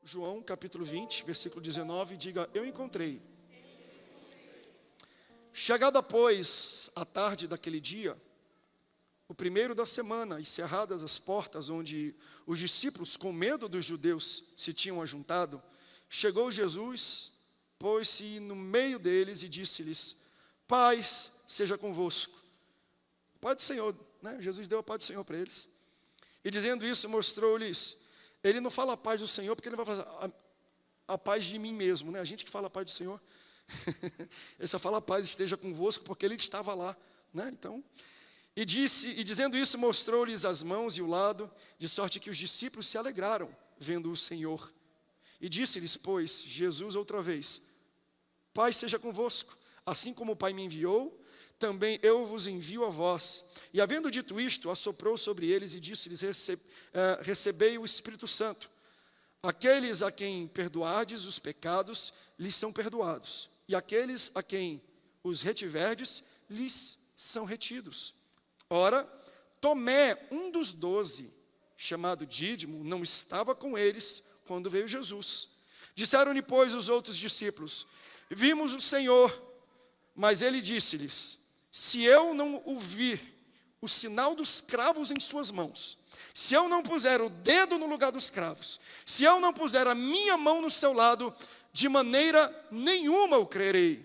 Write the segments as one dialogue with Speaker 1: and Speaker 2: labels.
Speaker 1: João capítulo 20, versículo 19, diga: eu encontrei. Chegada, pois, a tarde daquele dia, o primeiro da semana, e cerradas as portas onde os discípulos, com medo dos judeus, se tinham ajuntado, chegou Jesus, pôs-se no meio deles e disse-lhes: paz seja convosco. Paz do Senhor, né? Jesus deu a paz do Senhor para eles. E dizendo isso, mostrou-lhes. Ele não fala a paz do Senhor, porque ele vai falar a paz de mim mesmo, né? A gente que fala a paz do Senhor, ele só fala a paz esteja convosco, porque ele estava lá, né? Então, e dizendo isso, mostrou-lhes as mãos e o lado, de sorte que os discípulos se alegraram, vendo o Senhor. E disse-lhes, pois, Jesus outra vez: paz seja convosco, assim como o Pai me enviou, também eu vos envio a vós. E havendo dito isto, assoprou sobre eles e disse-lhes: recebei o Espírito Santo. Aqueles a quem perdoardes os pecados, lhes são perdoados. E aqueles a quem os retiverdes, lhes são retidos. Ora, Tomé, um dos 12, chamado Dídimo, não estava com eles quando veio Jesus. Disseram-lhe, pois, os outros discípulos: vimos o Senhor. Mas ele disse-lhes: se eu não o vir, o sinal dos cravos em suas mãos, se eu não puser o dedo no lugar dos cravos, se eu não puser a minha mão no seu lado, de maneira nenhuma o crerei.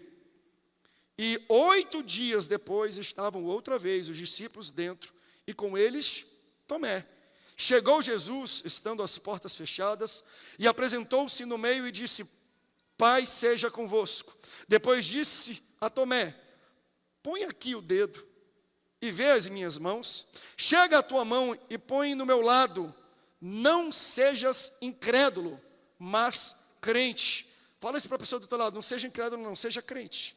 Speaker 1: E 8 dias depois estavam outra vez os discípulos dentro, e com eles Tomé. Chegou Jesus, estando as portas fechadas, e apresentou-se no meio e disse: paz seja convosco. Depois disse a Tomé: põe aqui o dedo e vê as minhas mãos. Chega a tua mão e põe no meu lado. Não sejas incrédulo, mas crente. Fala isso para a pessoa do teu lado: não seja incrédulo, não, seja crente.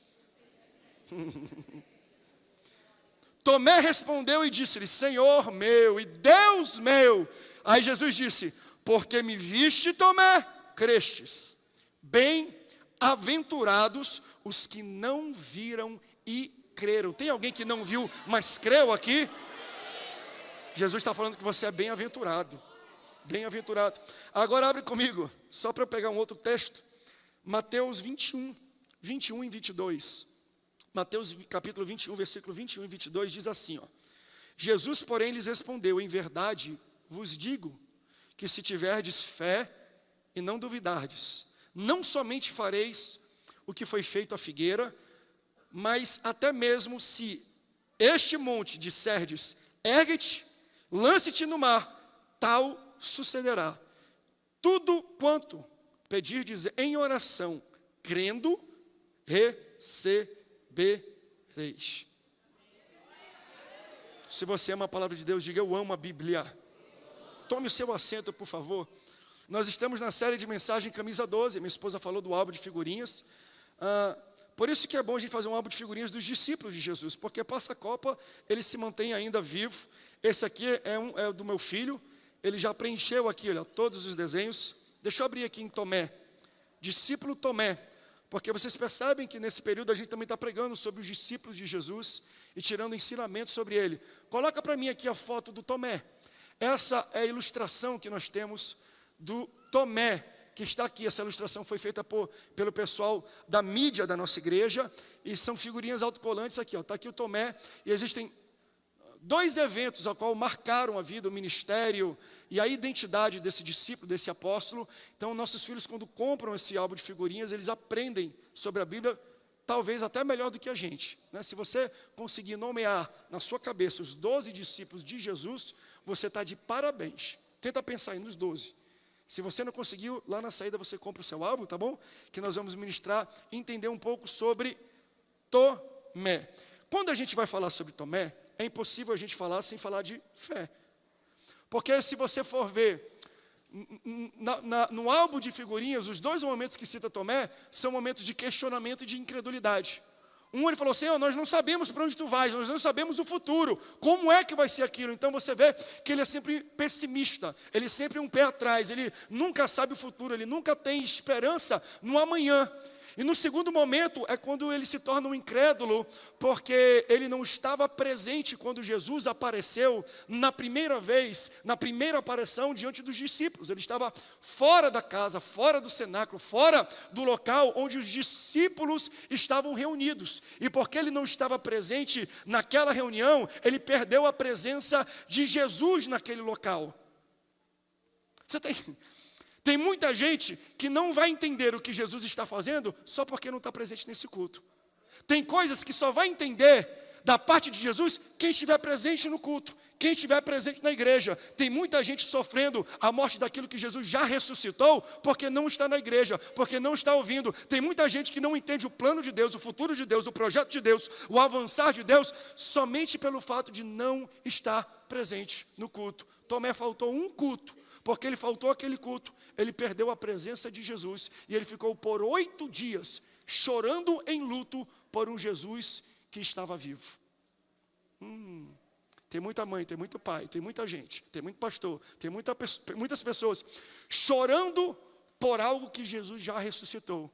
Speaker 1: Tomé respondeu e disse-lhe: Senhor meu e Deus meu. Aí Jesus disse: porque me viste, Tomé, crestes. Bem-aventurados os que não viram e creram. Tem alguém que não viu, mas creu aqui? Jesus está falando que você é bem-aventurado. Bem-aventurado. Agora abre comigo, só para eu pegar um outro texto. Mateus 21 e 22. Mateus capítulo 21, versículo 21 e 22 diz assim, ó: Jesus, porém, lhes respondeu: em verdade vos digo que se tiverdes fé e não duvidardes, não somente fareis o que foi feito à figueira, mas até mesmo se este monte disserdes: ergue-te, lance-te no mar, tal sucederá. Tudo quanto pedirdes em oração, crendo, recebereis. Se você ama a palavra de Deus, diga: eu amo a Bíblia. Tome o seu assento, por favor. Nós estamos na série de mensagem Camisa 12. Minha esposa falou do álbum de figurinhas. Por isso que é bom a gente fazer um álbum de figurinhas dos discípulos de Jesus, porque passa a Copa, ele se mantém ainda vivo. Esse aqui é do meu filho. Ele já preencheu aqui, olha, todos os desenhos. Deixa eu abrir aqui em Tomé. Discípulo Tomé. Porque vocês percebem que nesse período a gente também está pregando sobre os discípulos de Jesus e tirando ensinamentos sobre ele. Coloca para mim aqui a foto do Tomé. Essa é a ilustração que nós temos do Tomé, que está aqui. Essa ilustração foi feita pelo pessoal da mídia da nossa igreja, e são figurinhas autocolantes aqui. Está aqui o Tomé, e existem 2 eventos a qual marcaram a vida, o ministério e a identidade desse discípulo, desse apóstolo. Então, nossos filhos, quando compram esse álbum de figurinhas, eles aprendem sobre a Bíblia, talvez até melhor do que a gente, né? Se você conseguir nomear na sua cabeça os 12 discípulos de Jesus, você está de parabéns. Tenta pensar aí nos 12. Se você não conseguiu, lá na saída você compra o seu álbum, tá bom? Que nós vamos ministrar e entender um pouco sobre Tomé. Quando a gente vai falar sobre Tomé, é impossível a gente falar sem falar de fé. Porque se você for ver no álbum de figurinhas, os 2 momentos que cita Tomé são momentos de questionamento e de incredulidade. Ele falou: Senhor, nós não sabemos para onde tu vais, nós não sabemos o futuro, como é que vai ser aquilo? Então você vê que ele é sempre pessimista, ele sempre um pé atrás, ele nunca sabe o futuro, ele nunca tem esperança no amanhã. E no segundo momento é quando ele se torna um incrédulo, porque ele não estava presente quando Jesus apareceu na primeira vez, na primeira aparição diante dos discípulos. Ele estava fora da casa, fora do cenáculo, fora do local onde os discípulos estavam reunidos. E porque ele não estava presente naquela reunião, ele perdeu a presença de Jesus naquele local. Você tem muita gente que não vai entender o que Jesus está fazendo só porque não está presente nesse culto. Tem coisas que só vai entender da parte de Jesus quem estiver presente no culto, quem estiver presente na igreja. Tem muita gente sofrendo a morte daquilo que Jesus já ressuscitou porque não está na igreja, porque não está ouvindo. Tem muita gente que não entende o plano de Deus, o futuro de Deus, o projeto de Deus, o avançar de Deus, somente pelo fato de não estar presente no culto. Tomé faltou um culto. Porque ele faltou aquele culto, ele perdeu a presença de Jesus, e ele ficou por 8 dias, chorando em luto por um Jesus que estava vivo. Tem muita mãe, tem muito pai, tem muita gente, tem muito pastor, tem muitas pessoas chorando por algo que Jesus já ressuscitou.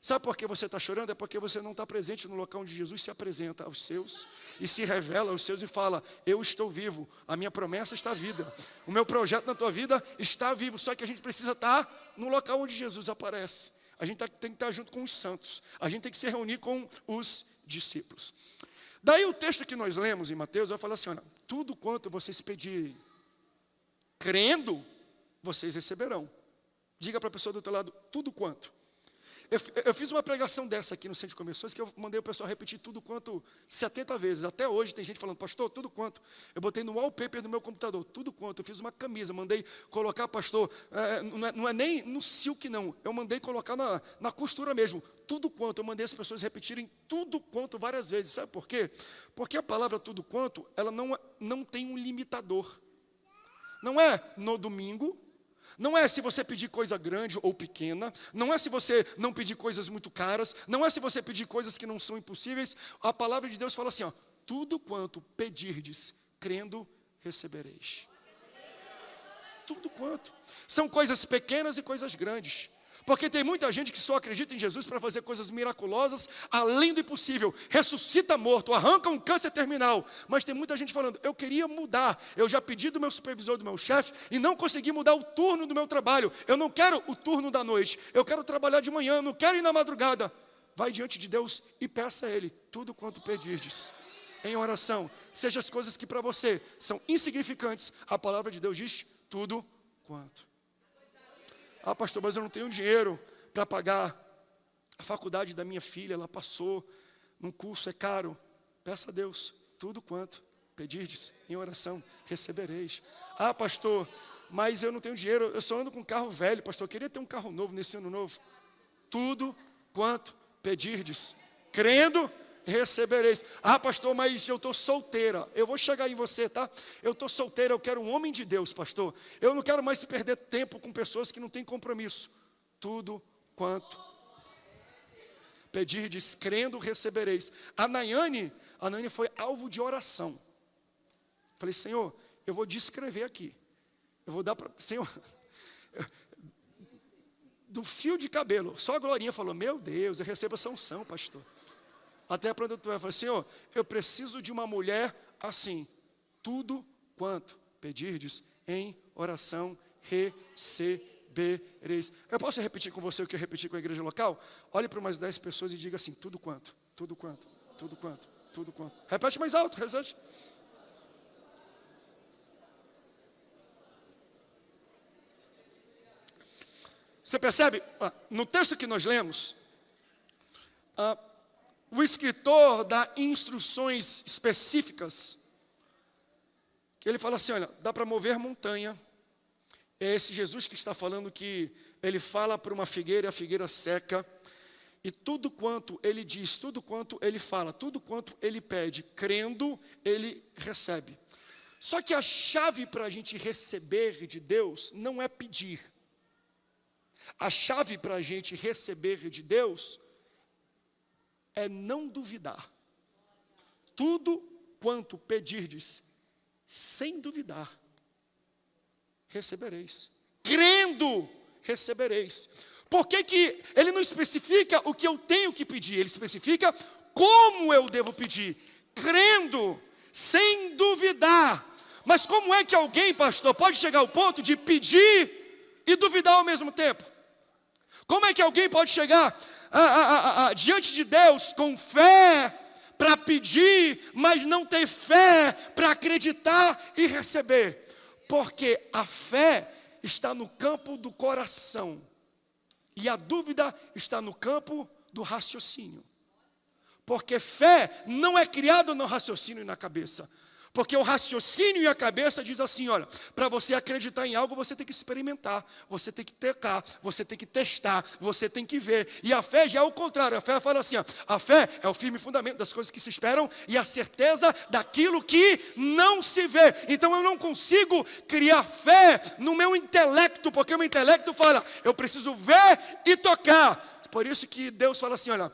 Speaker 1: Sabe por que você está chorando? É porque você não está presente no local onde Jesus se apresenta aos seus e se revela aos seus e fala: eu estou vivo, a minha promessa está viva, o meu projeto na tua vida está vivo. Só que a gente precisa estar no local onde Jesus aparece. A gente tem que estar junto com os santos, a gente tem que se reunir com os discípulos. Daí o texto que nós lemos em Mateus vai falar assim: olha, tudo quanto vocês pedirem, crendo, vocês receberão. Diga para a pessoa do teu lado: tudo quanto. Eu fiz uma pregação dessa aqui no Centro de Conversões, que eu mandei o pessoal repetir tudo quanto 70 vezes. Até hoje tem gente falando: pastor, tudo quanto. Eu botei no wallpaper do meu computador, tudo quanto. Eu fiz uma camisa, mandei colocar, pastor, não é nem no silk não. Eu mandei colocar na costura mesmo, tudo quanto. Eu mandei as pessoas repetirem tudo quanto várias vezes. Sabe por quê? Porque a palavra tudo quanto, ela não tem um limitador. Não é no domingo. Não é se você pedir coisa grande ou pequena, não é se você não pedir coisas muito caras, não é se você pedir coisas que não são impossíveis. A palavra de Deus fala assim, ó: tudo quanto pedirdes, crendo, recebereis. Tudo quanto. São coisas pequenas e coisas grandes. Porque tem muita gente que só acredita em Jesus para fazer coisas miraculosas, além do impossível. Ressuscita morto, arranca um câncer terminal. Mas tem muita gente falando: eu queria mudar. Eu já pedi do meu supervisor, do meu chefe, e não consegui mudar o turno do meu trabalho. Eu não quero o turno da noite. Eu quero trabalhar de manhã, não quero ir na madrugada. Vai diante de Deus e peça a Ele tudo quanto pedirdes. Em oração, seja as coisas que para você são insignificantes, a palavra de Deus diz: tudo quanto. Ah, pastor, mas eu não tenho dinheiro para pagar a faculdade da minha filha, ela passou num curso, é caro. Peça a Deus, tudo quanto pedirdes em oração, recebereis. Ah, pastor, mas eu não tenho dinheiro, eu só ando com um carro velho, pastor, eu queria ter um carro novo nesse ano novo. Tudo quanto pedirdes, crendo, recebereis. Ah, pastor, mas eu estou solteira. Eu vou chegar em você, tá? Eu estou solteira, eu quero um homem de Deus, pastor. Eu não quero mais perder tempo com pessoas que não têm compromisso. Tudo quanto pedirdes, crendo, recebereis. A Nayane foi alvo de oração. Falei: Senhor, eu vou descrever aqui. Eu vou dar para... Senhor, do fio de cabelo. Só a Glorinha falou: meu Deus, eu recebo essa unção, pastor. Até a produtora falou: Senhor, eu preciso de uma mulher assim. Tudo quanto pedirdes em oração, recebereis. Eu posso repetir com você o que eu repeti com a igreja local? Olhe para umas 10 pessoas e diga assim: tudo quanto, tudo quanto, tudo quanto, tudo quanto. Repete mais alto, resante. Você percebe? No texto que nós lemos, o escritor dá instruções específicas, que ele fala assim: olha, dá para mover montanha. É esse Jesus que está falando, que ele fala para uma figueira e a figueira seca. E tudo quanto ele diz, tudo quanto ele fala, tudo quanto ele pede, crendo, ele recebe. Só que a chave para a gente receber de Deus não é pedir. A chave para a gente receber de Deus é não duvidar. Tudo quanto pedirdes, sem duvidar, recebereis. Crendo, recebereis. Por que que ele não especifica o que eu tenho que pedir? Ele especifica como eu devo pedir, crendo, sem duvidar. Mas como é que alguém, pastor, pode chegar ao ponto de pedir e duvidar ao mesmo tempo? Como é que alguém pode chegar diante de Deus com fé para pedir, mas não ter fé para acreditar e receber? Porque a fé está no campo do coração e a dúvida está no campo do raciocínio. Porque fé não é criada no raciocínio e na cabeça. Porque o raciocínio e a cabeça diz assim, olha, para você acreditar em algo, você tem que experimentar, você tem que tocar, você tem que testar, você tem que ver. E a fé já é o contrário, a fé fala assim, ó, a fé é o firme fundamento das coisas que se esperam e a certeza daquilo que não se vê. Então eu não consigo criar fé no meu intelecto, porque o meu intelecto fala, eu preciso ver e tocar. Por isso que Deus fala assim, olha,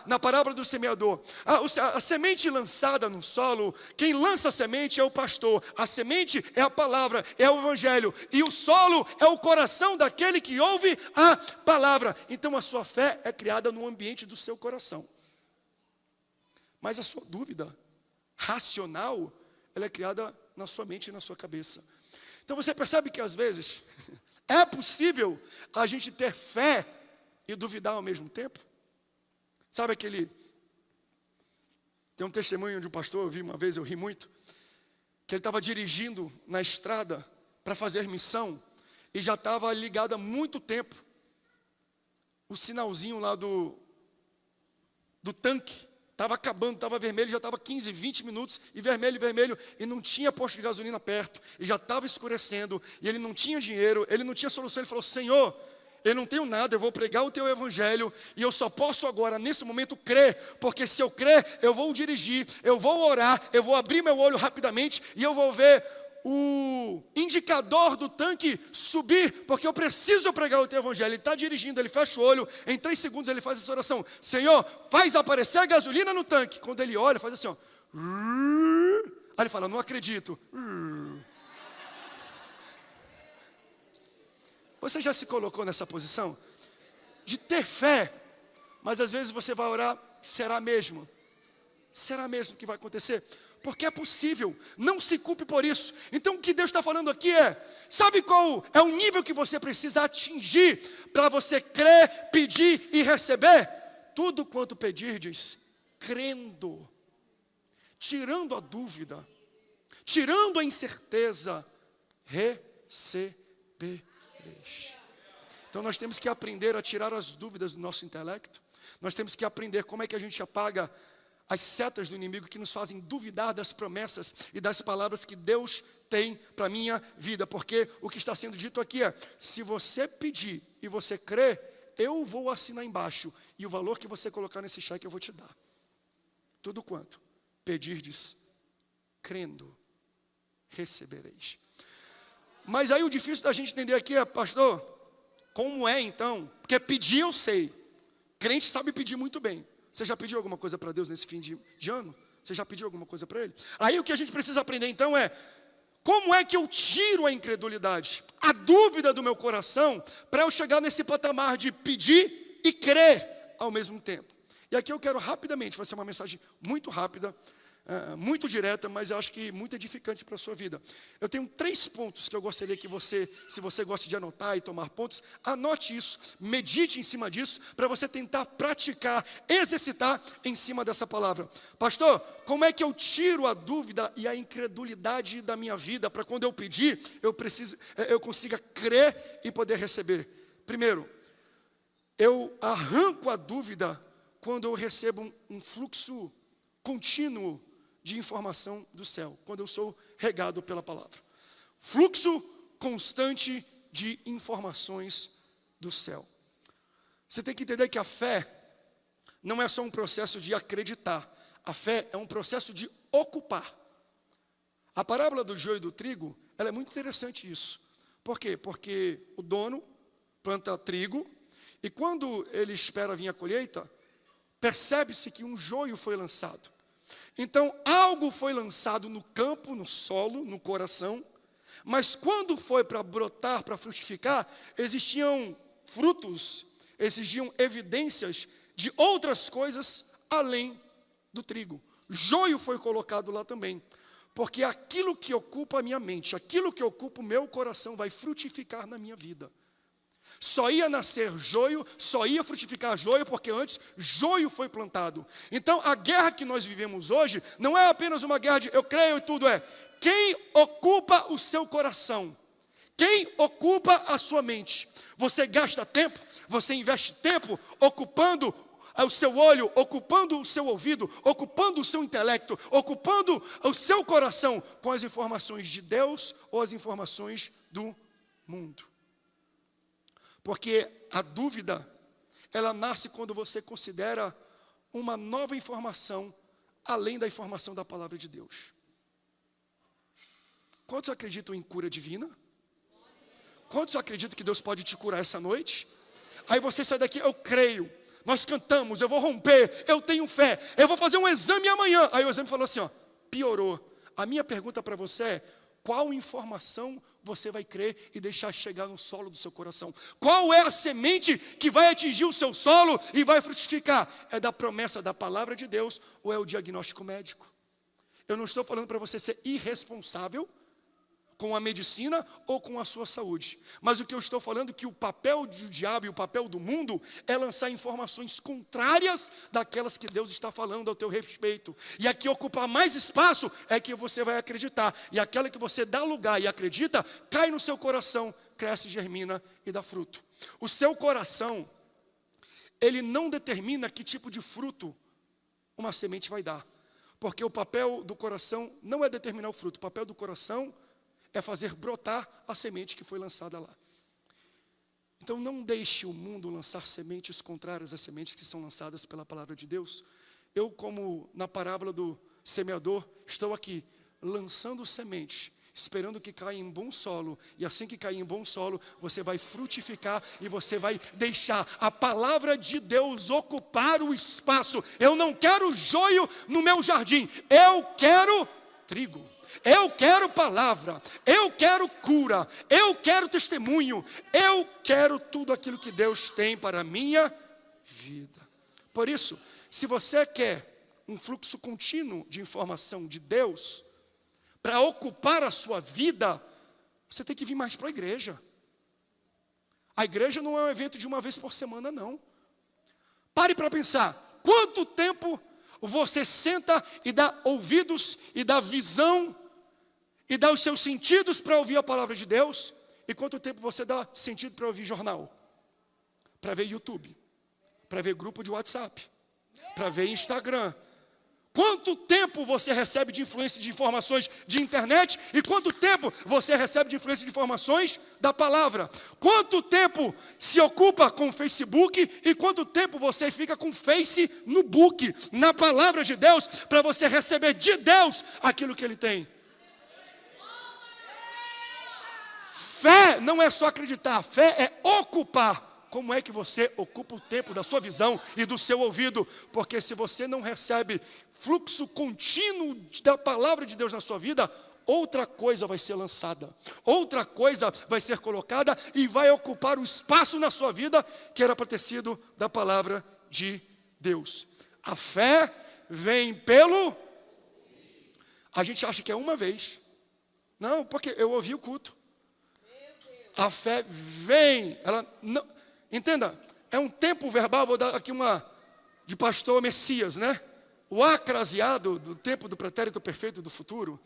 Speaker 1: na parábola do semeador, a semente lançada no solo, quem lança a semente é o pastor, a semente é a palavra, é o evangelho, e o solo é o coração daquele que ouve a palavra. Então a sua fé é criada no ambiente do seu coração. Mas a sua dúvida racional, ela é criada na sua mente e na sua cabeça. Então você percebe que às vezes é possível a gente ter fé e duvidar ao mesmo tempo? Sabe aquele... Tem um testemunho de um pastor, eu vi uma vez, eu ri muito, que ele estava dirigindo na estrada para fazer missão e já estava ligado há muito tempo o sinalzinho lá do tanque. Estava acabando, estava vermelho, já estava 15, 20 minutos, e vermelho, e não tinha posto de gasolina perto, e já estava escurecendo, e ele não tinha dinheiro, ele não tinha solução. Ele falou, Senhor, eu não tenho nada, eu vou pregar o teu evangelho, e eu só posso agora, nesse momento, crer, porque se eu crer, eu vou dirigir, eu vou orar, eu vou abrir meu olho rapidamente, e eu vou ver o indicador do tanque subir, porque eu preciso pregar o teu evangelho. Ele está dirigindo, ele fecha o olho, em 3 segundos ele faz essa oração, Senhor, faz aparecer a gasolina no tanque. Quando ele olha, faz assim, ó. Aí ele fala, não acredito. Você já se colocou nessa posição? De ter fé, mas às vezes você vai orar, será mesmo? Será mesmo que vai acontecer? Porque é possível, não se culpe por isso. Então o que Deus está falando aqui sabe qual é o nível que você precisa atingir para você crer, pedir e receber? Tudo quanto pedirdes, crendo, tirando a dúvida, tirando a incerteza, recebereis. Então nós temos que aprender a tirar as dúvidas do nosso intelecto. Nós temos que aprender como é que a gente apaga as setas do inimigo que nos fazem duvidar das promessas e das palavras que Deus tem para a minha vida. Porque o que está sendo dito aqui se você pedir e você crer, eu vou assinar embaixo, e o valor que você colocar nesse cheque eu vou te dar. Tudo quanto pedirdes, crendo, recebereis. Mas aí o difícil da gente entender aqui pastor, como é então? Porque pedir eu sei, crente sabe pedir muito bem. Você já pediu alguma coisa para Deus nesse fim de ano? Você já pediu alguma coisa para Ele? Aí o que a gente precisa aprender então como é que eu tiro a incredulidade, a dúvida do meu coração, para eu chegar nesse patamar de pedir e crer ao mesmo tempo. E aqui eu quero rapidamente, vai ser uma mensagem muito rápida, muito direta, mas eu acho que muito edificante para a sua vida. Eu tenho 3 pontos que eu gostaria que você, se você gosta de anotar e tomar pontos, anote isso, medite em cima disso, para você tentar praticar, exercitar em cima dessa palavra. Pastor, como é que eu tiro a dúvida e a incredulidade da minha vida, para quando eu pedir, eu consiga crer e poder receber? Primeiro, eu arranco a dúvida quando eu recebo um fluxo contínuo de informação do céu, quando eu sou regado pela palavra. Fluxo constante de informações do céu. Você tem que entender que a fé não é só um processo de acreditar. A fé é um processo de ocupar. A parábola do joio e do trigo, ela é muito interessante isso. Por quê? Porque o dono planta trigo e quando ele espera vir a colheita, percebe-se que um joio foi lançado. Então, algo foi lançado no campo, no solo, no coração, mas quando foi para brotar, para frutificar, existiam frutos exigiam evidências de outras coisas além do trigo. Joio foi colocado lá também, porque aquilo que ocupa a minha mente, aquilo que ocupa o meu coração vai frutificar na minha vida. Só ia nascer joio, só ia frutificar joio, porque antes joio foi plantado. Então a guerra que nós vivemos hoje não é apenas uma guerra de eu creio e tudo, é quem ocupa o seu coração, quem ocupa a sua mente. Você gasta tempo, você investe tempo ocupando o seu olho, ocupando o seu ouvido, ocupando o seu intelecto, ocupando o seu coração com as informações de Deus ou as informações do mundo. Porque a dúvida, ela nasce quando você considera uma nova informação, além da informação da palavra de Deus. Quantos acreditam em cura divina? Quantos acreditam que Deus pode te curar essa noite? Aí você sai daqui, eu creio, nós cantamos, eu vou romper, eu tenho fé, eu vou fazer um exame amanhã. Aí o exame falou assim, ó, piorou. A minha pergunta para você é, qual informação você vai crer e deixar chegar no solo do seu coração? Qual é a semente que vai atingir o seu solo e vai frutificar? É da promessa da palavra de Deus ou é o diagnóstico médico? Eu não estou falando para você ser irresponsável com a medicina ou com a sua saúde. Mas o que eu estou falando é que o papel do diabo e o papel do mundo é lançar informações contrárias daquelas que Deus está falando ao teu respeito. E a que ocupar mais espaço é que você vai acreditar. E aquela que você dá lugar e acredita, cai no seu coração, cresce, germina e dá fruto. O seu coração, ele não determina que tipo de fruto uma semente vai dar. Porque o papel do coração não é determinar o fruto. O papel do coração é fazer brotar a semente que foi lançada lá. Então não deixe o mundo lançar sementes contrárias às sementes que são lançadas pela palavra de Deus. Eu, como na parábola do semeador, estou aqui lançando sementes, esperando que caia em bom solo. E assim que cair em bom solo, você vai frutificar e você vai deixar a palavra de Deus ocupar o espaço. Eu não quero joio no meu jardim, eu quero trigo. Eu quero palavra, eu quero cura, eu quero testemunho, eu quero tudo aquilo que Deus tem para a minha vida. Por isso, se você quer um fluxo contínuo de informação de Deus, para ocupar a sua vida, você tem que vir mais para a igreja. A igreja não é um evento de uma vez por semana, não. Pare para pensar, quanto tempo você senta e dá ouvidos e dá visão e dá os seus sentidos para ouvir a palavra de Deus, e quanto tempo você dá sentido para ouvir jornal, para ver YouTube, para ver grupo de WhatsApp, para ver Instagram. Quanto tempo você recebe de influência de informações de internet e quanto tempo você recebe de influência de informações da palavra? Quanto tempo se ocupa com o Facebook e quanto tempo você fica com o Face no book, na palavra de Deus, para você receber de Deus aquilo que Ele tem? Fé não é só acreditar, fé é ocupar. Como é que você ocupa o tempo da sua visão e do seu ouvido? Porque se você não recebe fluxo contínuo da palavra de Deus na sua vida, outra coisa vai ser lançada, outra coisa vai ser colocada e vai ocupar o espaço na sua vida que era para ter sido da palavra de Deus. A fé vem pelo... A gente acha que é uma vez. Não, porque eu ouvi o culto. A fé vem, ela não, entenda, é um tempo verbal, vou dar aqui uma de pastor Messias, né? O acraseado do tempo do pretérito perfeito do futuro.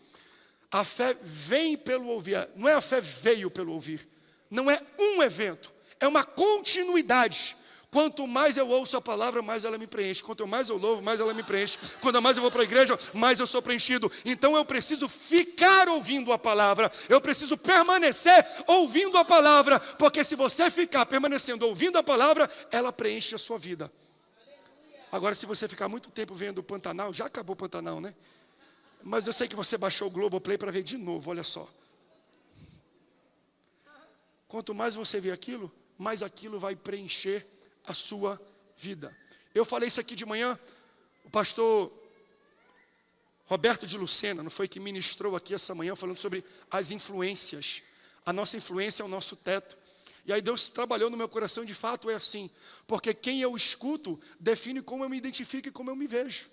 Speaker 1: A fé vem pelo ouvir, não é a fé veio pelo ouvir, não é um evento, é uma continuidade. Quanto mais eu ouço a palavra, mais ela me preenche. Quanto mais eu louvo, mais ela me preenche. Quanto mais eu vou para a igreja, mais eu sou preenchido. Então eu preciso ficar ouvindo a palavra. Eu preciso permanecer ouvindo a palavra. Porque se você ficar permanecendo ouvindo a palavra, ela preenche a sua vida. Agora, se você ficar muito tempo vendo o Pantanal, já acabou o Pantanal, né? Mas eu sei que você baixou o Globoplay para ver de novo, olha só. Quanto mais você vê aquilo, mais aquilo vai preencher a sua vida. Eu falei isso aqui de manhã, o pastor Roberto de Lucena, não foi que ministrou aqui essa manhã, falando sobre as influências. A nossa influência é o nosso teto. E aí Deus trabalhou no meu coração, de fato é assim. Porque quem eu escuto define como eu me identifico e como eu me vejo.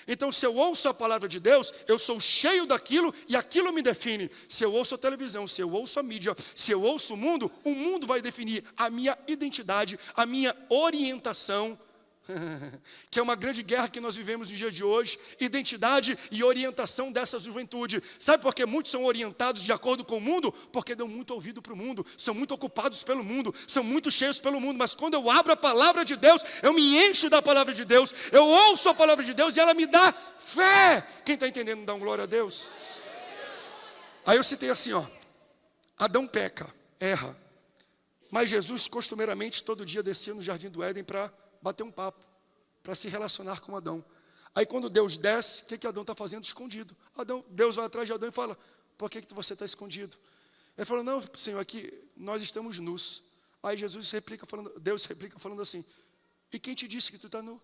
Speaker 1: Então, se eu ouço a palavra de Deus, eu sou cheio daquilo e aquilo me define. Se eu ouço a televisão, se eu ouço a mídia, se eu ouço o mundo vai definir a minha identidade, a minha orientação. Que é uma grande guerra que nós vivemos no dia de hoje, identidade e orientação dessa juventude. Sabe por que muitos são orientados de acordo com o mundo? Porque dão muito ouvido para o mundo, são muito ocupados pelo mundo, são muito cheios pelo mundo. Mas quando eu abro a palavra de Deus, eu me encho da palavra de Deus, eu ouço a palavra de Deus e ela me dá fé. Quem está entendendo, dá um glória a Deus. Aí eu citei assim, Adão peca, erra, mas Jesus costumeiramente todo dia descia no jardim do Éden para bater um papo, para se relacionar com Adão. Aí quando Deus desce, o que Adão está fazendo? Escondido. Deus vai atrás de Adão e fala, por que você está escondido? Ele falou, não, Senhor, aqui nós estamos nus. Aí Deus replica falando assim, e quem te disse que tu está nu?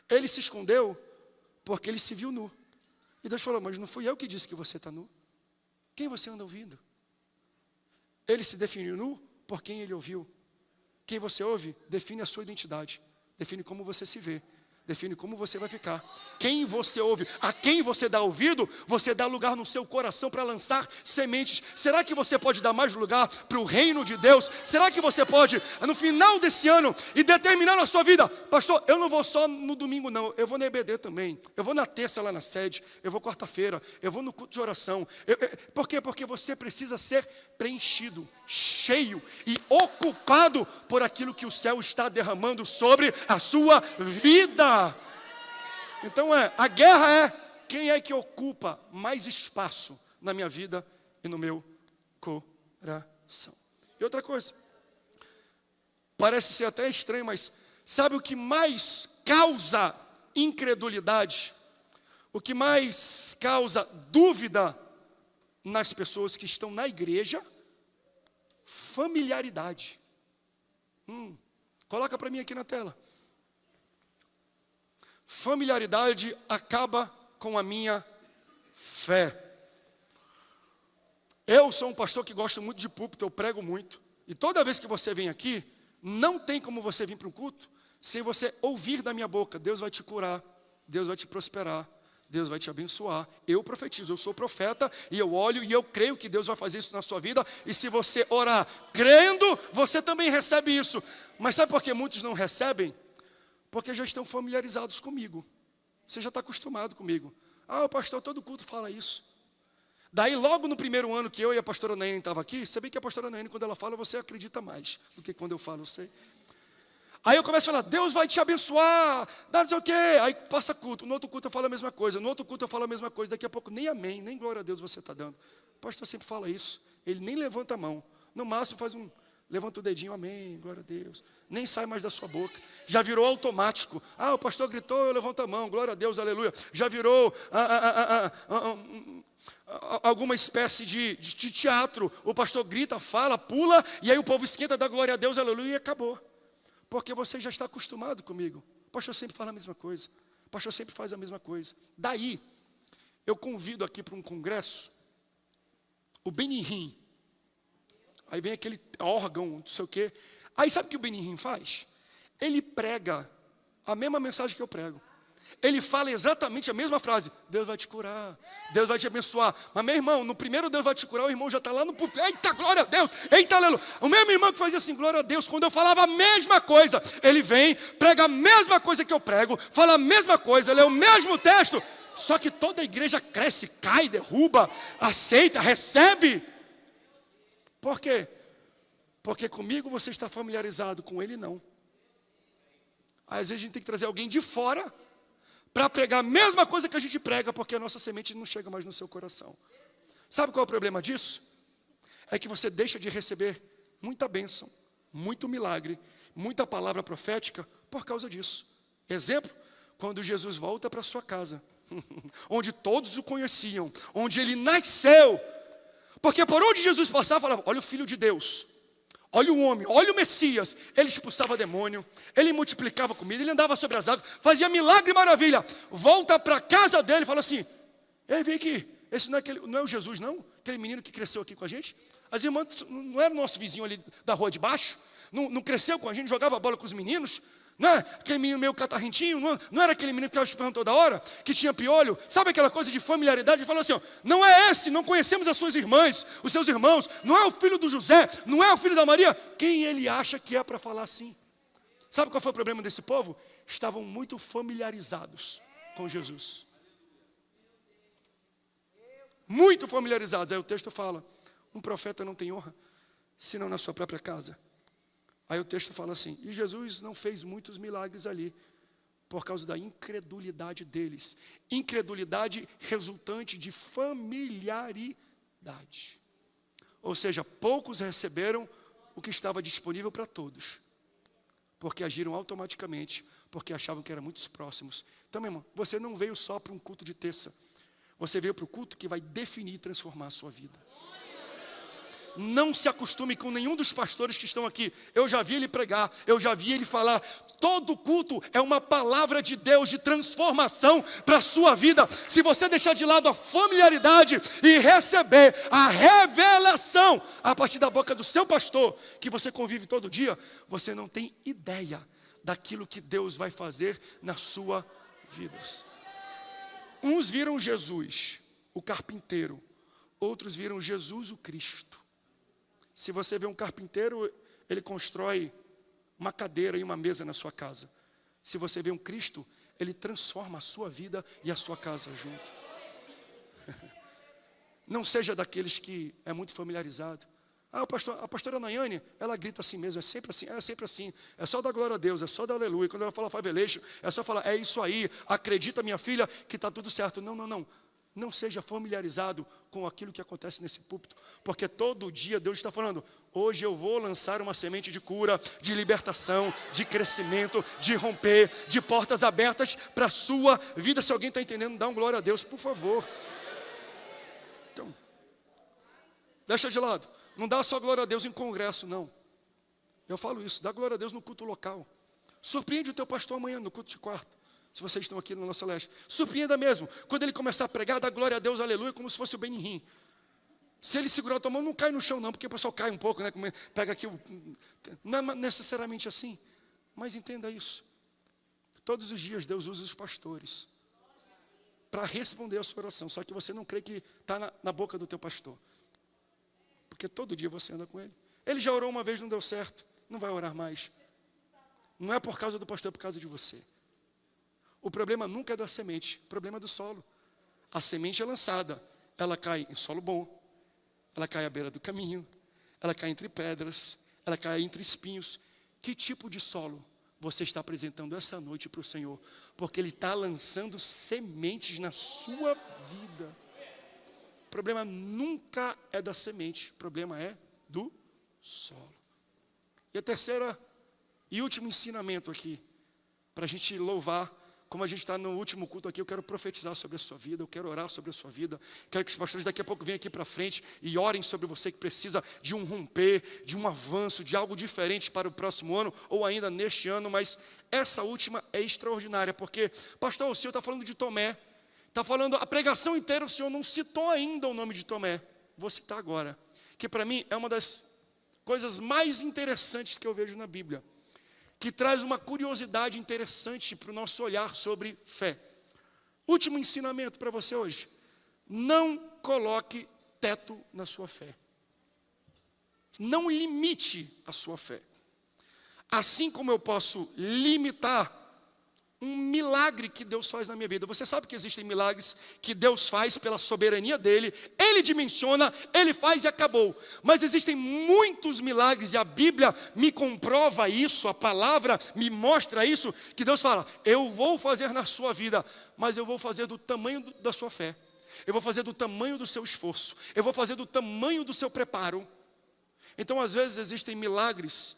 Speaker 1: Ele se escondeu porque ele se viu nu. E Deus falou, mas não fui eu que disse que você está nu? Quem você anda ouvindo? Ele se definiu nu por quem ele ouviu. Quem você ouve define a sua identidade, define como você se vê, define como você vai ficar. Quem você ouve, a quem você dá ouvido, você dá lugar no seu coração para lançar sementes. Será que você pode dar mais lugar para o reino de Deus? Será que você pode, no final desse ano, e determinar na sua vida, pastor, eu não vou só no domingo não, eu vou na EBD também, eu vou na terça lá na sede, eu vou quarta-feira, eu vou no culto de oração. Por quê? Porque você precisa ser preenchido, cheio e ocupado por aquilo que o céu está derramando sobre a sua vida. Então a guerra é quem é que ocupa mais espaço na minha vida e no meu coração. E outra coisa, parece ser até estranho, mas sabe o que mais causa incredulidade? O que mais causa dúvida nas pessoas que estão na igreja? Familiaridade. Coloca para mim aqui na tela. Familiaridade acaba com a minha fé. Eu sou um pastor que gosta muito de púlpito, eu prego muito. E toda vez que você vem aqui, não tem como você vir para um culto sem você ouvir da minha boca, Deus vai te curar, Deus vai te prosperar, Deus vai te abençoar. Eu profetizo, eu sou profeta e eu olho e eu creio que Deus vai fazer isso na sua vida. E se você orar crendo, você também recebe isso. Mas sabe por que muitos não recebem? Porque já estão familiarizados comigo. Você já está acostumado comigo. O pastor, todo culto fala isso. Daí logo no primeiro ano que eu e a pastora Naine estavam aqui, sabia que a pastora Naine, quando ela fala, você acredita mais do que quando eu falo, eu sei. Aí eu começo a falar, Deus vai te abençoar, dá não sei o quê. Aí passa culto, no outro culto eu falo a mesma coisa, no outro culto eu falo a mesma coisa. Daqui a pouco nem amém, nem glória a Deus você está dando. O pastor sempre fala isso, ele nem levanta a mão. No máximo faz levanta o dedinho, amém, glória a Deus. Nem sai mais da sua boca, já virou automático. O pastor gritou, eu levanto a mão, glória a Deus, aleluia. Já virou alguma espécie de teatro. O pastor grita, fala, pula, e aí o povo esquenta, dá glória a Deus, aleluia, e acabou. Porque você já está acostumado comigo. O pastor sempre fala a mesma coisa. O pastor sempre faz a mesma coisa. Daí, eu convido aqui para um congresso, o Benihim. Aí vem aquele órgão, não sei o quê. Aí sabe o que o Benihim faz? Ele prega a mesma mensagem que eu prego. Ele fala exatamente a mesma frase. Deus vai te curar, Deus vai te abençoar. Mas meu irmão, no primeiro Deus vai te curar, o irmão já está lá no púlpito. Eita, glória a Deus, eita, aleluia. O mesmo irmão que fazia assim, glória a Deus, quando eu falava a mesma coisa, ele vem, prega a mesma coisa que eu prego, fala a mesma coisa, lê o mesmo texto. Só que toda a igreja cresce, cai, derruba, aceita, recebe. Por quê? Porque comigo você está familiarizado, com ele não. Às vezes a gente tem que trazer alguém de fora para pregar a mesma coisa que a gente prega, porque a nossa semente não chega mais no seu coração. Sabe qual é o problema disso? É que você deixa de receber muita bênção, muito milagre, muita palavra profética por causa disso. Exemplo, quando Jesus volta para sua casa, onde todos o conheciam, onde ele nasceu, porque por onde Jesus passava, falava, olha o Filho de Deus, olha o homem, olha o Messias. Ele expulsava demônio, ele multiplicava comida, ele andava sobre as águas, fazia milagre e maravilha. Volta para a casa dele e fala assim, ei, vem aqui, esse não é o Jesus não? Aquele menino que cresceu aqui com a gente? As irmãs não era o nosso vizinho ali da rua de baixo? Não cresceu com a gente, jogava bola com os meninos? Não é aquele menino meio catarrentinho? Não era aquele menino que ficava esperando toda hora? Que tinha piolho? Sabe aquela coisa de familiaridade? Ele falou assim, ó, não é esse, não conhecemos as suas irmãs, os seus irmãos, não é o filho do José, não é o filho da Maria. Quem ele acha que é para falar assim? Sabe qual foi o problema desse povo? Estavam muito familiarizados com Jesus. Muito familiarizados. Aí o texto fala, um profeta não tem honra, senão na sua própria casa. Aí o texto fala assim, e Jesus não fez muitos milagres ali, por causa da incredulidade deles. Incredulidade resultante de familiaridade. Ou seja, poucos receberam o que estava disponível para todos, porque agiram automaticamente, porque achavam que eram muito próximos. Então, meu irmão, você não veio só para um culto de terça, você veio para o culto que vai definir e transformar a sua vida. Não se acostume com nenhum dos pastores que estão aqui. Eu já vi ele pregar, eu já vi ele falar. Todo culto é uma palavra de Deus de transformação para a sua vida. Se você deixar de lado a familiaridade e receber a revelação a partir da boca do seu pastor, que você convive todo dia, você não tem ideia daquilo que Deus vai fazer na sua vida. Uns viram Jesus, o carpinteiro. Outros viram Jesus, o Cristo. Se você vê um carpinteiro, ele constrói uma cadeira e uma mesa na sua casa. Se você vê um Cristo, ele transforma a sua vida e a sua casa junto. Não seja daqueles que é muito familiarizado. A pastora Nayane, ela grita assim mesmo, é sempre assim, é sempre assim. É só dar glória a Deus, é só dar aleluia. Quando ela fala faveleixo, é só falar, é isso aí, acredita minha filha que está tudo certo. Não. Não seja familiarizado com aquilo que acontece nesse púlpito, porque todo dia Deus está falando, hoje eu vou lançar uma semente de cura, de libertação, de crescimento, de romper, de portas abertas para a sua vida. Se alguém está entendendo, dá um glória a Deus, por favor. Então, deixa de lado, não dá só glória a Deus em congresso, não. Eu falo isso, dá glória a Deus no culto local. Surpreende o teu pastor amanhã no culto de quarta. Se vocês estão aqui no Nossa Leste, surpreenda mesmo. Quando ele começar a pregar, dá glória a Deus, aleluia, como se fosse o Benihim. Se ele segurar a tua mão, não cai no chão não, porque o pessoal cai um pouco, né? Pega aqui, não é necessariamente assim, mas entenda isso. Todos os dias Deus usa os pastores para responder a sua oração, só que você não crê que está na boca do teu pastor, porque todo dia você anda com ele. Ele já orou uma vez, não deu certo, não vai orar mais. Não é por causa do pastor, é por causa de você. O problema nunca é da semente, o problema é do solo. A semente é lançada, ela cai em solo bom, ela cai à beira do caminho, ela cai entre pedras, ela cai entre espinhos. Que tipo de solo você está apresentando essa noite para o Senhor? Porque Ele está lançando sementes na sua vida. O problema nunca é da semente, o problema é do solo. E a terceira e último ensinamento aqui, para a gente louvar. Como a gente está no último culto aqui, eu quero profetizar sobre a sua vida, eu quero orar sobre a sua vida. Quero que os pastores daqui a pouco venham aqui para frente e orem sobre você que precisa de um romper, de um avanço, de algo diferente para o próximo ano, ou ainda neste ano. Mas essa última é extraordinária, porque, pastor, o senhor está falando de Tomé, está falando a pregação inteira, o senhor não citou ainda o nome de Tomé. Vou citar agora, que para mim é uma das coisas mais interessantes que eu vejo na Bíblia, que traz uma curiosidade interessante para o nosso olhar sobre fé. Último ensinamento para você hoje. Não coloque teto na sua fé. Não limite a sua fé. Assim como eu posso limitar um milagre que Deus faz na minha vida. Você sabe que existem milagres que Deus faz pela soberania dEle. Ele dimensiona, Ele faz e acabou. Mas existem muitos milagres, e a Bíblia me comprova isso, a palavra me mostra isso, que Deus fala, eu vou fazer na sua vida, mas eu vou fazer do tamanho da sua fé. Eu vou fazer do tamanho do seu esforço. Eu vou fazer do tamanho do seu preparo. Então, às vezes, existem milagres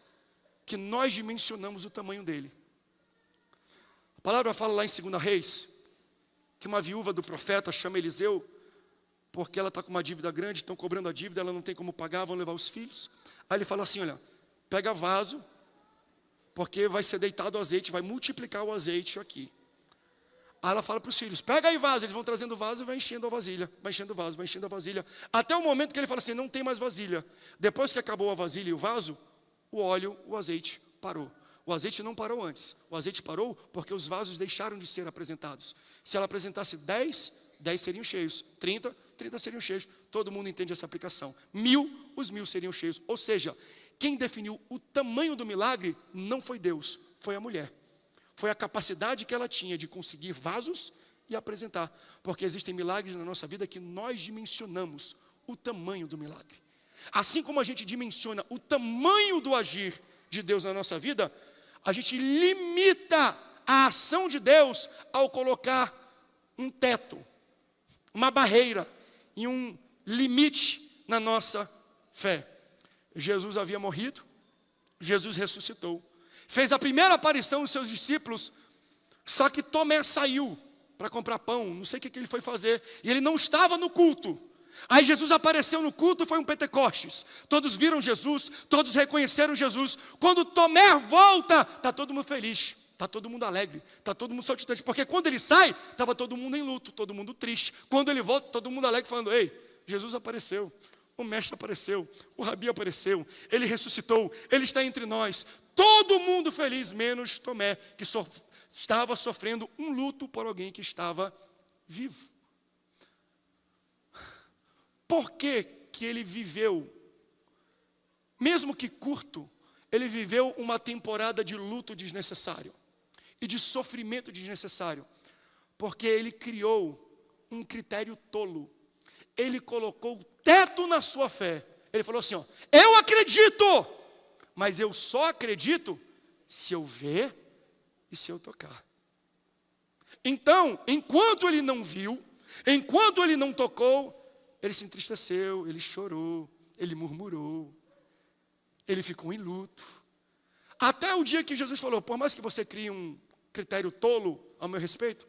Speaker 1: que nós dimensionamos o tamanho dele. A palavra fala lá em 2 Reis, que uma viúva do profeta chama Eliseu, porque ela está com uma dívida grande, estão cobrando a dívida, ela não tem como pagar, vão levar os filhos. Aí ele fala assim, olha, pega vaso, porque vai ser deitado azeite, vai multiplicar o azeite aqui. Aí ela fala para os filhos, pega aí vaso. Eles vão trazendo vaso e vai enchendo a vasilha. Vai enchendo o vaso, vai enchendo a vasilha. Até o momento que ele fala assim, não tem mais vasilha. Depois que acabou a vasilha e o vaso, o óleo, o azeite parou. O azeite não parou antes. O azeite parou porque os vasos deixaram de ser apresentados. Se ela apresentasse 10, 10 seriam cheios. 30, 30 seriam cheios. Todo mundo entende essa aplicação. 1000, os 1000 seriam cheios. Ou seja, quem definiu o tamanho do milagre não foi Deus, foi a mulher. Foi a capacidade que ela tinha de conseguir vasos e apresentar. Porque existem milagres na nossa vida que nós dimensionamos o tamanho do milagre. Assim como a gente dimensiona o tamanho do agir de Deus na nossa vida, a gente limita a ação de Deus ao colocar um teto, uma barreira e um limite na nossa fé. Jesus havia morrido, Jesus ressuscitou. Fez a primeira aparição dos seus discípulos, só que Tomé saiu para comprar pão, não sei o que ele foi fazer, e ele não estava no culto. Aí Jesus apareceu no culto, foi um Pentecostes. Todos viram Jesus, todos reconheceram Jesus. Quando Tomé volta, está todo mundo feliz, está todo mundo alegre, está todo mundo saltitante. Porque quando ele sai, estava todo mundo em luto, todo mundo triste. Quando ele volta, todo mundo alegre, falando, ei, Jesus apareceu. O mestre apareceu, o rabi apareceu, ele ressuscitou, ele está entre nós. Todo mundo feliz, menos Tomé, que estava sofrendo um luto por alguém que estava vivo. Por que que ele viveu, mesmo que curto, ele viveu uma temporada de luto desnecessário e de sofrimento desnecessário? Porque ele criou um critério tolo. Ele colocou teto na sua fé. Ele falou assim, ó, eu acredito, mas eu só acredito se eu ver e se eu tocar. Então, enquanto ele não viu, enquanto ele não tocou, ele se entristeceu, ele chorou, ele murmurou, ele ficou em luto. Até o dia que Jesus falou, por mais que você crie um critério tolo ao meu respeito,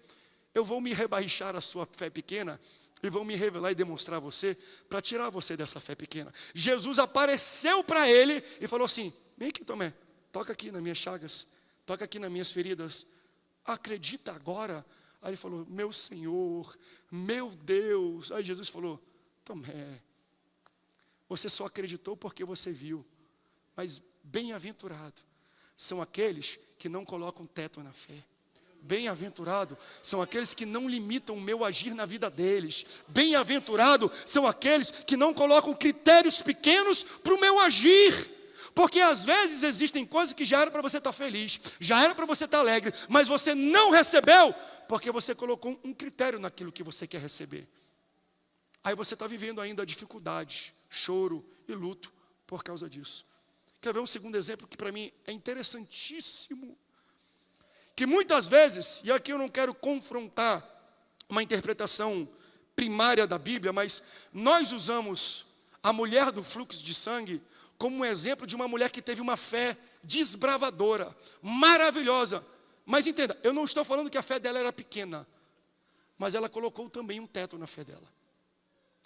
Speaker 1: eu vou me rebaixar a sua fé pequena, e vão me revelar e demonstrar a você, para tirar você dessa fé pequena. Jesus apareceu para ele e falou assim, vem aqui Tomé, toca aqui nas minhas chagas, toca aqui nas minhas feridas, acredita agora? Aí ele falou, meu Senhor, meu Deus. Aí Jesus falou, Tomé, você só acreditou porque você viu, mas bem-aventurado são aqueles que não colocam teto na fé. Bem-aventurado são aqueles que não limitam o meu agir na vida deles. Bem-aventurado são aqueles que não colocam critérios pequenos para o meu agir. Porque às vezes existem coisas que já era para você estar feliz, já era para você estar alegre, mas você não recebeu, porque você colocou um critério naquilo que você quer receber. Aí você está vivendo ainda dificuldades, choro e luto por causa disso. Quer ver um segundo exemplo que para mim é interessantíssimo? Que muitas vezes, e aqui eu não quero confrontar uma interpretação primária da Bíblia, mas nós usamos a mulher do fluxo de sangue como um exemplo de uma mulher que teve uma fé desbravadora, maravilhosa. Mas entenda, eu não estou falando que a fé dela era pequena, mas ela colocou também um teto na fé dela,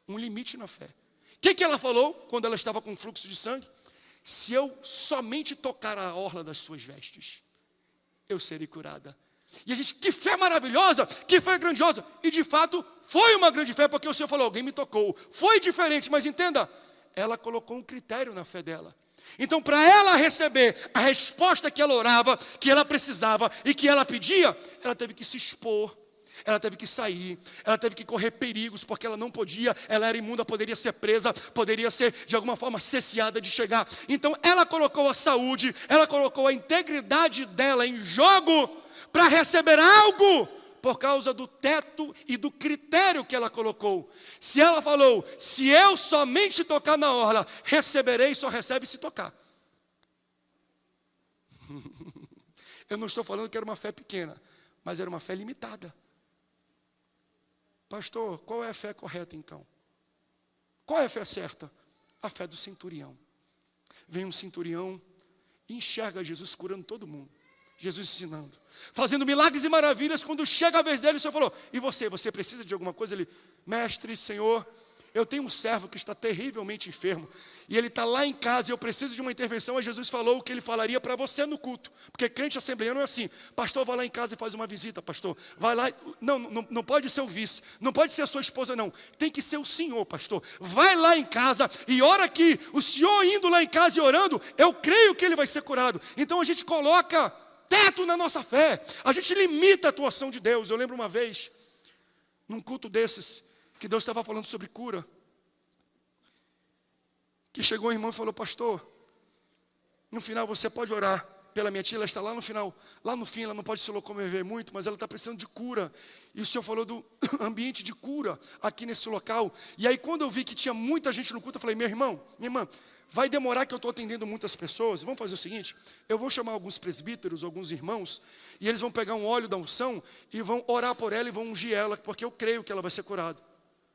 Speaker 1: um limite na fé. O que ela falou quando ela estava com fluxo de sangue? Se eu somente tocar a orla das suas vestes, eu serei curada. E a gente, que fé maravilhosa, que fé grandiosa. E de fato, foi uma grande fé, porque o Senhor falou, alguém me tocou. Foi diferente, mas entenda, ela colocou um critério na fé dela. Então, para ela receber a resposta que ela orava, que ela precisava e que ela pedia, ela teve que se expor, ela teve que sair, ela teve que correr perigos, porque ela não podia, ela era imunda, poderia ser presa, poderia ser de alguma forma cesseada de chegar. Então ela colocou a saúde, ela colocou a integridade dela em jogo para receber algo, por causa do teto e do critério que ela colocou. Se ela falou, se eu somente tocar na orla, receberei, só recebe se tocar. Eu não estou falando que era uma fé pequena, mas era uma fé limitada. Pastor, qual é a fé correta então? Qual é a fé certa? A fé do centurião. Vem um centurião e enxerga Jesus curando todo mundo. Jesus ensinando, fazendo milagres e maravilhas. Quando chega a vez dele, o Senhor falou, e você precisa de alguma coisa? Ele, mestre, Senhor, eu tenho um servo que está terrivelmente enfermo, e ele está lá em casa, e eu preciso de uma intervenção, e Jesus falou o que ele falaria para você no culto, porque crente assembleiano é assim, pastor, vai lá em casa e faz uma visita, pastor, vai lá, não pode ser o vice, não pode ser a sua esposa não, tem que ser o senhor, pastor, vai lá em casa, e ora que o senhor indo lá em casa e orando, eu creio que ele vai ser curado. Então a gente coloca teto na nossa fé, a gente limita a atuação de Deus. Eu lembro uma vez, num culto desses, que Deus estava falando sobre cura, que chegou um irmão e falou, pastor, no final você pode orar pela minha tia, ela está lá no final, lá no fim ela não pode se locomover muito, mas ela está precisando de cura, e o senhor falou do ambiente de cura aqui nesse local, e aí quando eu vi que tinha muita gente no culto, eu falei, meu irmão, minha irmã, vai demorar que eu estou atendendo muitas pessoas, vamos fazer o seguinte, eu vou chamar alguns presbíteros, alguns irmãos, e eles vão pegar um óleo da unção, e vão orar por ela, e vão ungir ela, porque eu creio que ela vai ser curada.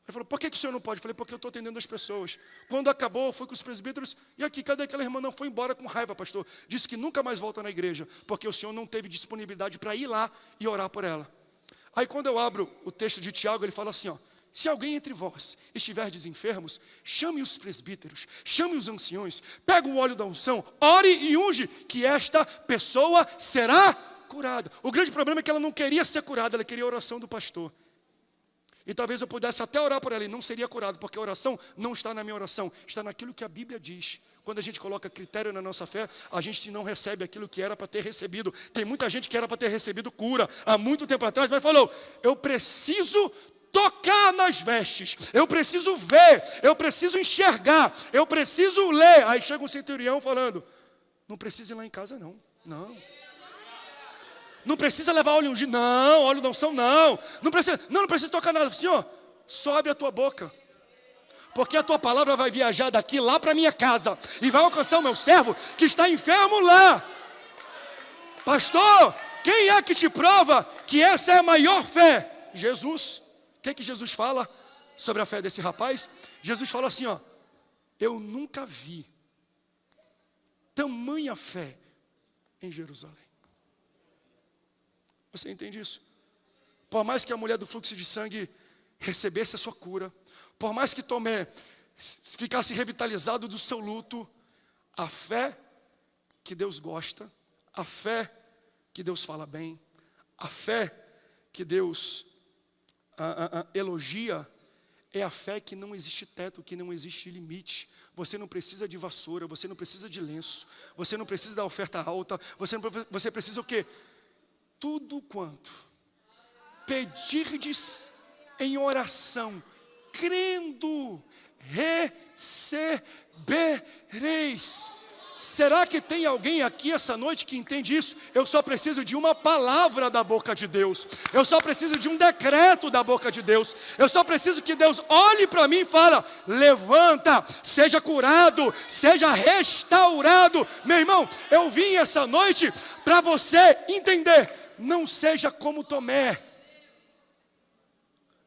Speaker 1: Ele falou, por que o senhor não pode? Eu falei, porque eu estou atendendo as pessoas. Quando acabou, eu fui com os presbíteros, e aqui, cadê aquela irmã? Não, foi embora com raiva, pastor. Disse que nunca mais volta na igreja, porque o senhor não teve disponibilidade para ir lá e orar por ela. Aí quando eu abro o texto de Tiago, ele fala assim, ó, se alguém entre vós estiverdes enfermos, chame os presbíteros, chame os anciões, pega o óleo da unção, ore e unge, que esta pessoa será curada. O grande problema é que ela não queria ser curada, ela queria a oração do pastor. E talvez eu pudesse até orar por ela e não seria curado, porque a oração não está na minha oração, está naquilo que a Bíblia diz. Quando a gente coloca critério na nossa fé, a gente não recebe aquilo que era para ter recebido. Tem muita gente que era para ter recebido cura há muito tempo atrás, mas falou, eu preciso tocar nas vestes, eu preciso ver, eu preciso enxergar, eu preciso ler. Aí chega um centurião falando, não precisa ir lá em casa não. Não precisa levar óleo ungido, não, óleo da unção não precisa tocar nada. Senhor, só abre a tua boca, porque a tua palavra vai viajar daqui lá para minha casa, e vai alcançar o meu servo que está enfermo lá. Pastor, quem é que te prova que essa é a maior fé? Jesus. O que Jesus fala sobre a fé desse rapaz? Jesus fala assim, ó, eu nunca vi tamanha fé em Jerusalém. Você entende isso? Por mais que a mulher do fluxo de sangue recebesse a sua cura, por mais que Tomé ficasse revitalizado do seu luto, a fé que Deus gosta, a fé que Deus fala bem, a fé que Deus elogia, é a fé que não existe teto, que não existe limite. Você não precisa de vassoura, você não precisa de lenço, você não precisa da oferta alta, você precisa o quê? Tudo quanto pedirdes em oração, crendo, recebereis. Será que tem alguém aqui essa noite que entende isso? Eu só preciso de uma palavra da boca de Deus, eu só preciso de um decreto da boca de Deus, eu só preciso que Deus olhe para mim e fale, levanta, seja curado, seja restaurado. Meu irmão, eu vim essa noite para você entender, não seja como Tomé,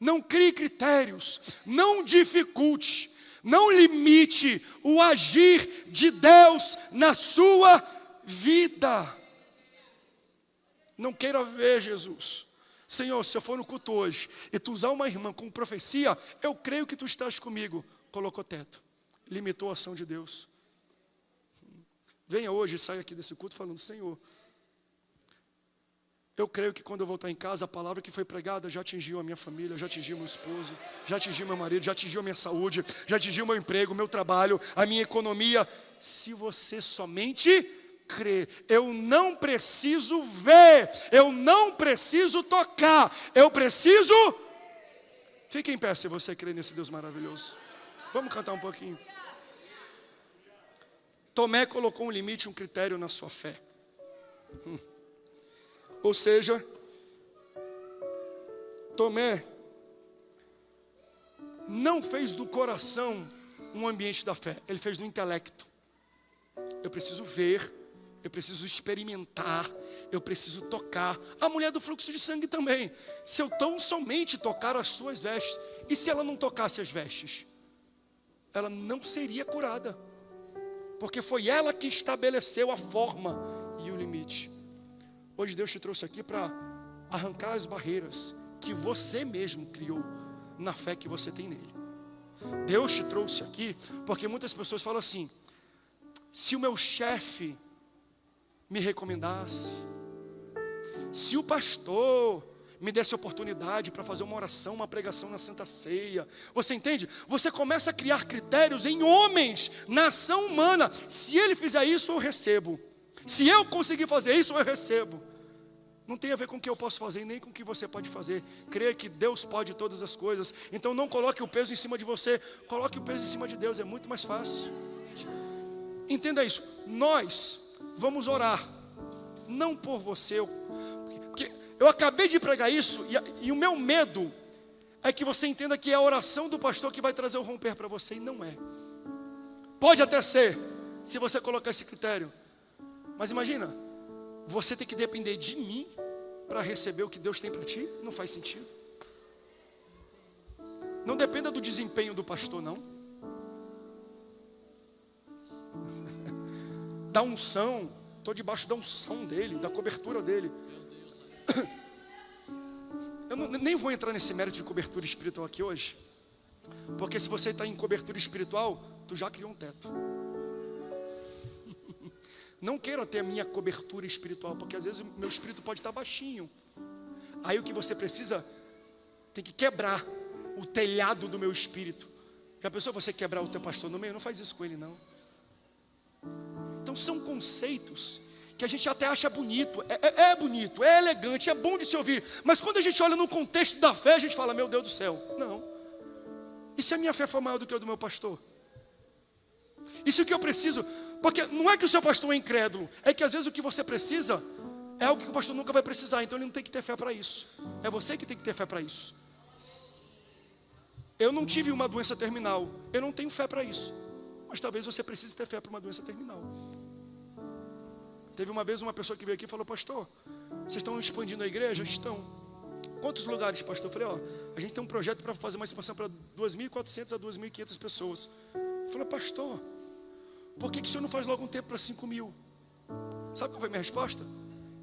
Speaker 1: não crie critérios, não dificulte, não limite o agir de Deus na sua vida. Não queira ver Jesus. Senhor, se eu for no culto hoje e tu usar uma irmã com profecia, eu creio que tu estás comigo. Colocou teto, limitou a ação de Deus. Venha hoje e saia aqui desse culto falando, Senhor, eu creio que quando eu voltar em casa, a palavra que foi pregada já atingiu a minha família, já atingiu meu esposo, já atingiu meu marido, já atingiu a minha saúde, já atingiu meu emprego, meu trabalho, a minha economia. Se você somente crer, eu não preciso ver, eu não preciso tocar, eu preciso... Fique em pé se você crê nesse Deus maravilhoso. Vamos cantar um pouquinho. Tomé colocou um limite, um critério na sua fé. Ou seja, Tomé não fez do coração um ambiente da fé, ele fez do intelecto. Eu preciso ver, eu preciso experimentar, eu preciso tocar. A mulher do fluxo de sangue também. Se eu tão somente tocar as suas vestes, e se ela não tocasse as vestes? Ela não seria curada, porque foi ela que estabeleceu a forma e o limite. Hoje Deus te trouxe aqui para arrancar as barreiras que você mesmo criou na fé que você tem nele. Deus te trouxe aqui, porque muitas pessoas falam assim: se o meu chefe me recomendasse, se o pastor me desse oportunidade para fazer uma oração, uma pregação na Santa Ceia. Você entende? Você começa a criar critérios em homens, na ação humana. Se ele fizer isso, eu recebo. Se eu conseguir fazer isso, eu recebo. Não tem a ver com o que eu posso fazer, nem com o que você pode fazer. Creia que Deus pode todas as coisas. Então não coloque o peso em cima de você, coloque o peso em cima de Deus, é muito mais fácil. Entenda isso. Nós vamos orar, não por você, porque eu acabei de pregar isso, e o meu medo é que você entenda que é a oração do pastor que vai trazer o romper para você, e não é. Pode até ser, se você colocar esse critério. Mas imagina, você tem que depender de mim para receber o que Deus tem para ti? Não faz sentido. Não dependa do desempenho do pastor, não. Da unção, estou debaixo da unção dele, da cobertura dele. Eu nem vou entrar nesse mérito de cobertura espiritual aqui hoje, porque se você está em cobertura espiritual, tu já criou um teto. Não queira ter a minha cobertura espiritual, porque às vezes o meu espírito pode estar baixinho. Aí o que você precisa, tem que quebrar o telhado do meu espírito. Já pensou você quebrar o teu pastor no meio? Não faz isso com ele, não. Então são conceitos que a gente até acha bonito, é bonito, é elegante, é bom de se ouvir. Mas quando a gente olha no contexto da fé, a gente fala: meu Deus do céu, não. E se a minha fé for maior do que a do meu pastor? Isso que eu preciso, porque não é que o seu pastor é incrédulo, é que às vezes o que você precisa é algo que o pastor nunca vai precisar, então ele não tem que ter fé para isso. É você que tem que ter fé para isso. Eu não tive uma doença terminal, eu não tenho fé para isso, mas talvez você precise ter fé para uma doença terminal. Teve uma vez uma pessoa que veio aqui e falou: pastor, vocês estão expandindo a igreja? Estão. Quantos lugares, pastor? Eu falei: a gente tem um projeto para fazer uma expansão para 2.400 a 2.500 pessoas. Eu falei: pastor, por que o senhor não faz logo um tempo para 5.000? Sabe qual foi a minha resposta?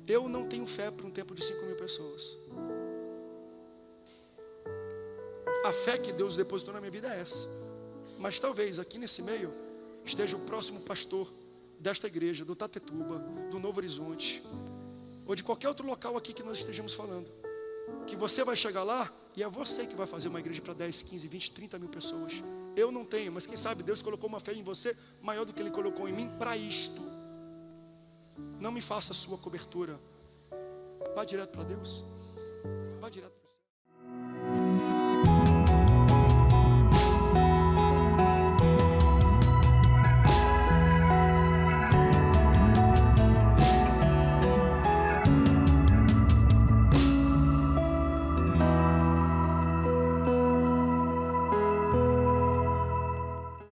Speaker 1: Eu não tenho fé para um tempo de 5.000 pessoas. A fé que Deus depositou na minha vida é essa. Mas talvez aqui nesse meio esteja o próximo pastor desta igreja, do Tatetuba, do Novo Horizonte, ou de qualquer outro local aqui que nós estejamos falando, que você vai chegar lá e é você que vai fazer uma igreja para 10, 15, 20, 30 mil pessoas. Eu não tenho, mas quem sabe Deus colocou uma fé em você maior do que Ele colocou em mim para isto. Não me faça a sua cobertura. Vá direto para Deus. Vá direto.